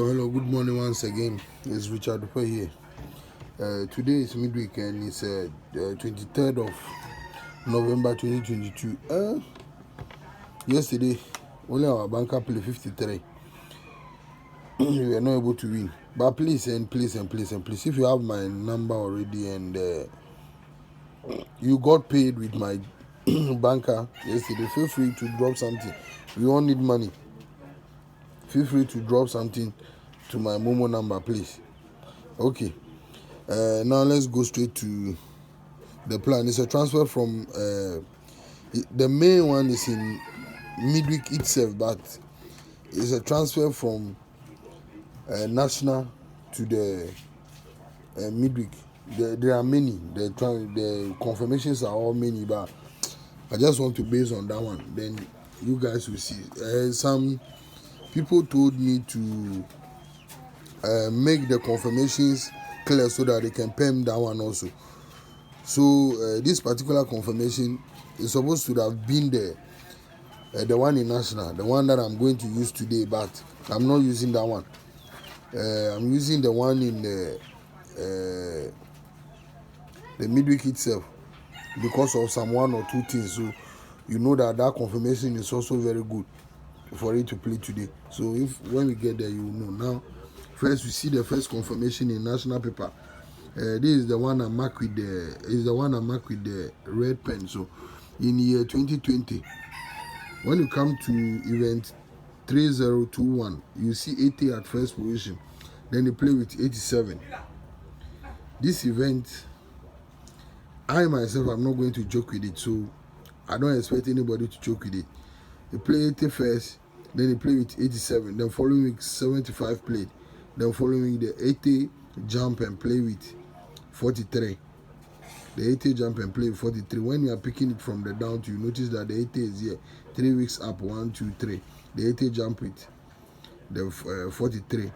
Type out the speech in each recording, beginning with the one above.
Hello, good morning once again. It's Richard Dupey here. Today is midweek and it's 23rd of November 2022. Yesterday, only our banker played 53. We were not able to win. But please, if you have my number already and you got paid with my banker yesterday, feel free to drop something. We all need money. Feel free to drop something to my Momo number, please. Okay. Now let's go straight to the plan. It's a transfer from the main one is in midweek itself, but it's a transfer from national to the midweek. There are many. The confirmations are all many, but I just want to base on that one. Then you guys will see. Some people told me to make the confirmations clear so that they can PERM that one also. So this particular confirmation is supposed to have been the one in national, the one that I'm going to use today, but I'm not using that one. I'm using the one in the midweek itself because of some one or two things. So you know that confirmation is also very good for it to play today. So if when we get there, you will know. Now, first we see the first confirmation in national paper. This is the one I mark with the red pen. So in year 2020, when you come to event 3021, you see 80 at first position. Then they play with 87. This event, I myself am not going to joke with it, so I don't expect anybody to joke with it. They play 80 first, then they play with 87. Then following week 75 played. Then following week the 80 jump and play with 43. The 80 jump and play with 43. When you are picking it from the down to, you notice that the 80 is here. 3 weeks up, 1, 2, 3. The 80 jump with the 43.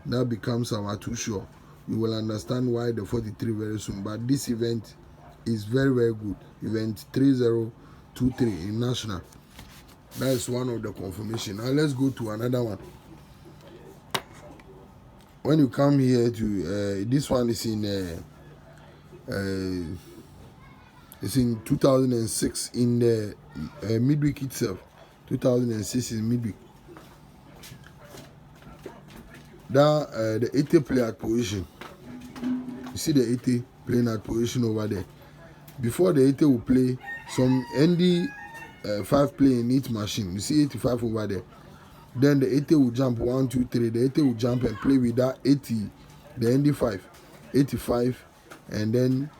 That becomes our too sure. You will understand why the 43 very soon. But this event is very, very good. Event 3023 in national. That is one of the confirmation. Now let's go to another one. When you come here to this one is in it's in 2006 in the midweek itself. 2006 is midweek. That the 80 play at position. You see the 80 playing at position over there. Before the 80 will play, some ND 5 play in each machine. You see 85 over there. Then the 80 will jump 1, 2, 3. The 80 will jump and play with that 80, the ND 5, 85, and then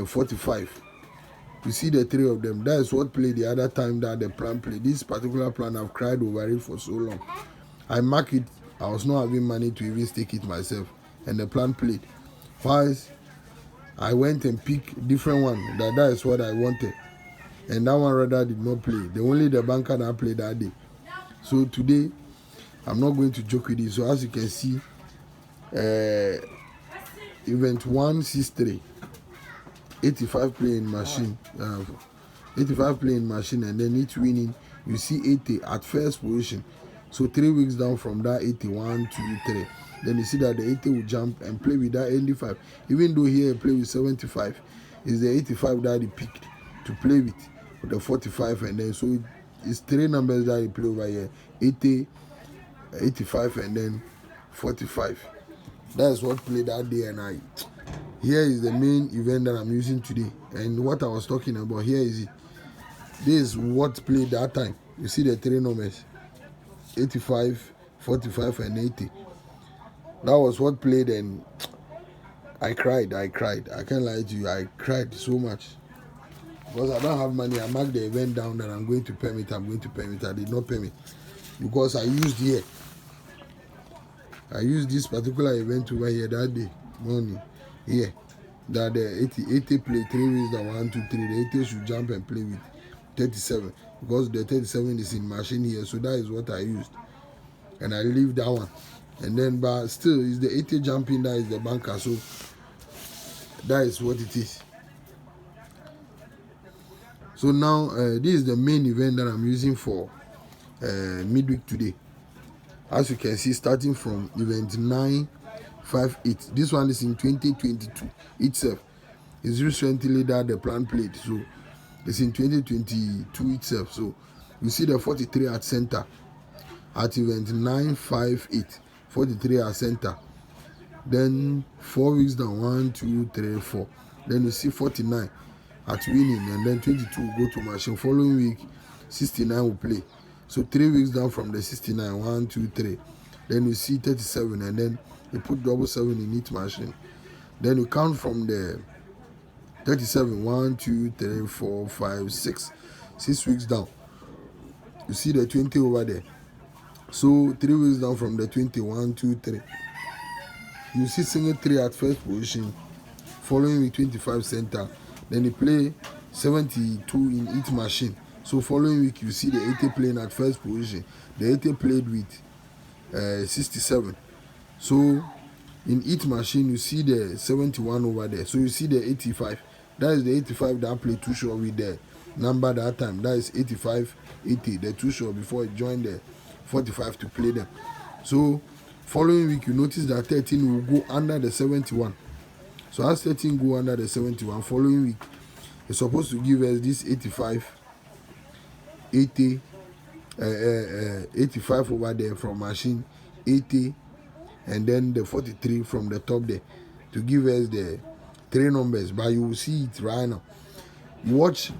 45. You see the three of them. That is what played the other time that the plan played. This particular plan, I've cried over it for so long. I mark it. I was not having money to even stake it myself, and the plan played. First, I went and picked different one. That is what I wanted, and that one rather did not play. Only the banker that played that day. So today, I'm not going to joke with it. So as you can see, event 163, 85 playing machine, 85 playing machine, and then it's winning. You see 80 at first position. So 3 weeks down from that 81, 2, 3. Then you see that the 80 will jump and play with that 85. Even though here play with 75, is the 85 that he picked to play with the 45, and then so it's 3 numbers that he play over here: 80, 85, and then 45. That is what played that day, and here is the main event that I'm using today. And what I was talking about here is it. This is what played that time. You see the 3 numbers: 85, 45, and 80. That was what played, and I cried. I can't lie to you. I cried so much. Because I don't have money. I marked the event down that I'm going to PERM it. I did not PERM it. Because I used here. I used this particular event over here that day. Morning. Here. That the 80 play 3 weeks down, 1, 2, 3. The 80 should jump and play with 37. Because the 37 is in machine here. So that is what I used. And I leave that one. And then, but still, is the 80 jumping that is the banker. So that is what it is. So now, this is the main event that I'm using for midweek today. as you can see, starting from event 958. This one is in 2022 itself. It's recently that the plan played, so it's in 2022 itself. So you see the 43 at center at event 958, 43 at center. Then 4 weeks down, 1, 2, 3, 4. Then you see 49 at winning, and then 22 will go to machine. Following week, 69 will play. So 3 weeks down from the 69, 1, 2, 3. Then you see 37, and then you put double 7 in each machine. Then you count from the 37, 1, 2, 3, 4, 5, 6. 6 weeks down. You see the 20 over there. So 3 weeks down from the 20, 1, 2, 3. You see single 3 at first position. Following week 25 center. Then you play 72 in each machine. So following week you see the 80 playing at first position. The 80 played with 67. So in each machine you see the 71 over there. So you see the 85. That is the 85 that played too short with the number that time. That is 85, 80. The too short before it joined the 45 to play them. So following week you notice that 13 will go under the 71. So as 13 go under the 71, following week it's supposed to give us this 85, 80, 85 over there from machine, 80, and then the 43 from the top there to give us the 3 numbers. But you will see it right now. You watch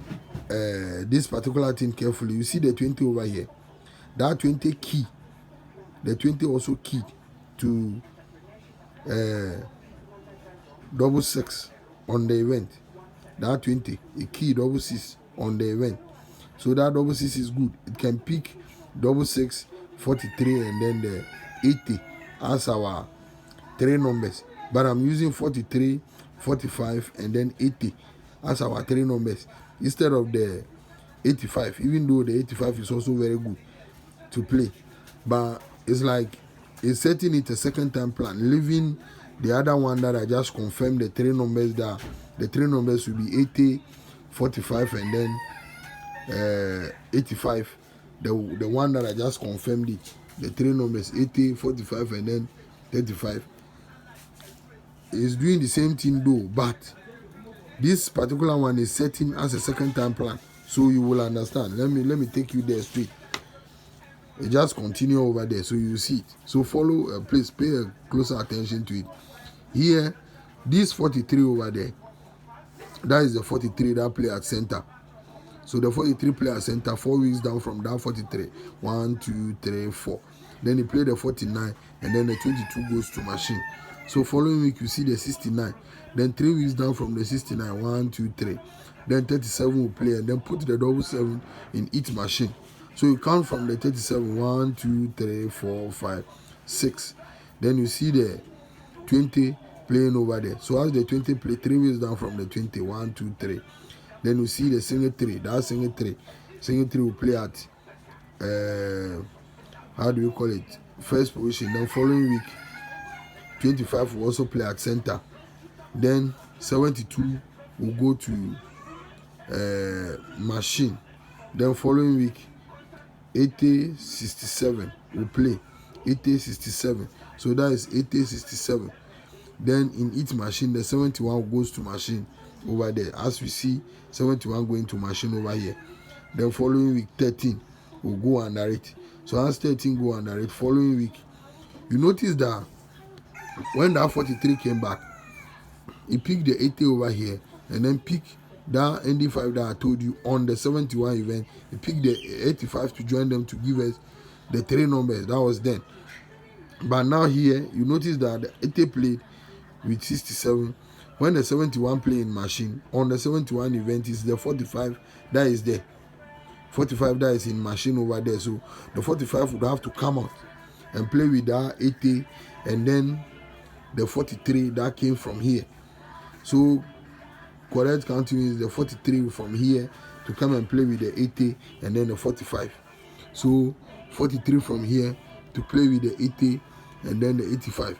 this particular thing carefully. You see the 20 over here. That 20 key. The 20 also key to double 6 on the event. That 20, a key double 6 on the event. So that double 6 is good. It can pick double 6, 43, and then the 80 as our 3 numbers. But I'm using 43, 45, and then 80 as our 3 numbers instead of the 85. Even though the 85 is also very good to play, but it's like it's setting it a second time plan, leaving the other one that I just confirmed the 3 numbers, that the 3 numbers will be 80, 45, and then 85. The one that I just confirmed it, the 3 numbers 80, 45, and then 35 is doing the same thing though, but this particular one is setting as a second time plan, so you will understand. Let me take you there straight. Just continue over there so you see it. So follow, please pay a closer attention to it. Here, this 43 over there, that is the 43 that play at center. So the 43 play at center, 4 weeks down from that 43. 1, 2, 3, 4. Then he play the 49, and then the 22 goes to machine. So following week you see the 69. Then 3 weeks down from the 69. 1, 2, 3. Then 37 will play, and then put the double 7 in each machine. So you count from the 37, 1, 2, 3, 4, 5, 6. Then you see the 20 playing over there. So as the 20 play, 3 weeks down from the 20, 1, 2, 3. Then you see the single 3. That single 3. Single 3 will play at, how do you call it? First position. Then following week, 25 will also play at center. Then 72 will go to machine. Then following week, 80, 67 will play. 80, 67. So that is 80, 67. Then in each machine, the 71 goes to machine over there. As we see, 71 going to machine over here. Then following week, 13 will go under it. So as 13 go under it, following week, you notice that when that 43 came back, he picked the 80 over here, and then picked that ND5 that I told you on the 71 event. He picked the 85 to join them to give us the 3 numbers. That was then. But now here, you notice that the 80 played with 67. When the 71 play in machine, on the 71 event is the 45 that is there. 45 that is in machine over there. So the 45 would have to come out and play with that 80, and then the 43 that came from here. So correct counting is the 43 from here to come and play with the 80, and then the 45. So 43 from here to play with the 80, and then the 85.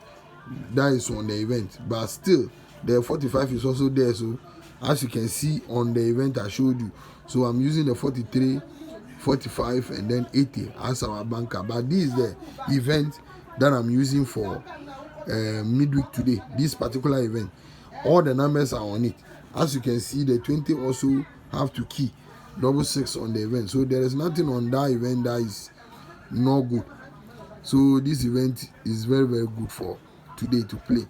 That is on the event, but still the 45 is also there. So as you can see on the event I showed you, so I'm using the 43 45, and then 80 as our banker. But this is the event that I'm using for midweek today. This particular event, all the numbers are on it. As you can see, the 20 also have to key 66 on the event. So there is nothing on that event that is not good. So this event is very, very good for today to play.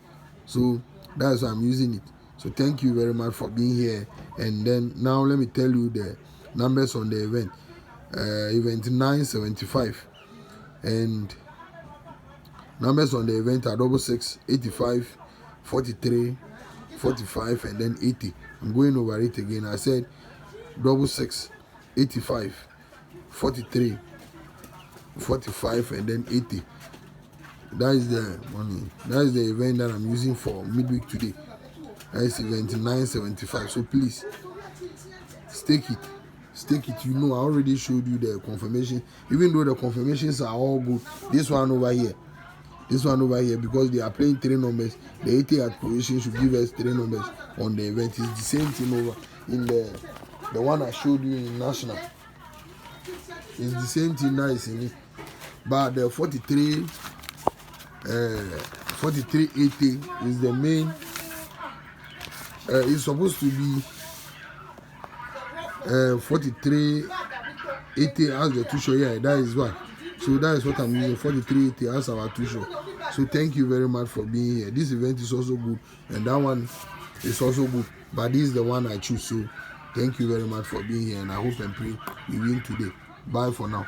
So that's why I'm using it. So thank you very much for being here. And then now let me tell you the numbers on the event. Event 975, and numbers on the event are 66, 85, 43, 45, and then 80. I'm going over it again. I said 66, 85, 43, 45, and then 80. That is the money. That is the event that I'm using for midweek today. That is event 975. So please stake it. Stake it. You know, I already showed you the confirmation. Even though the confirmations are all good, this one over here, because they are playing 3 numbers. The 80 at position should give us 3 numbers on the event. It's the same thing over in the one I showed you in national. It's the same thing that is in it. But the 4380 is the main. It's supposed to be 4380 as the two show. Yeah, that is why. So that is what I'm using, 4380 as our two show. So thank you very much for being here. This event is also good, and that one is also good. But this is the one I choose. So thank you very much for being here, and I hope and pray we win today. Bye for now.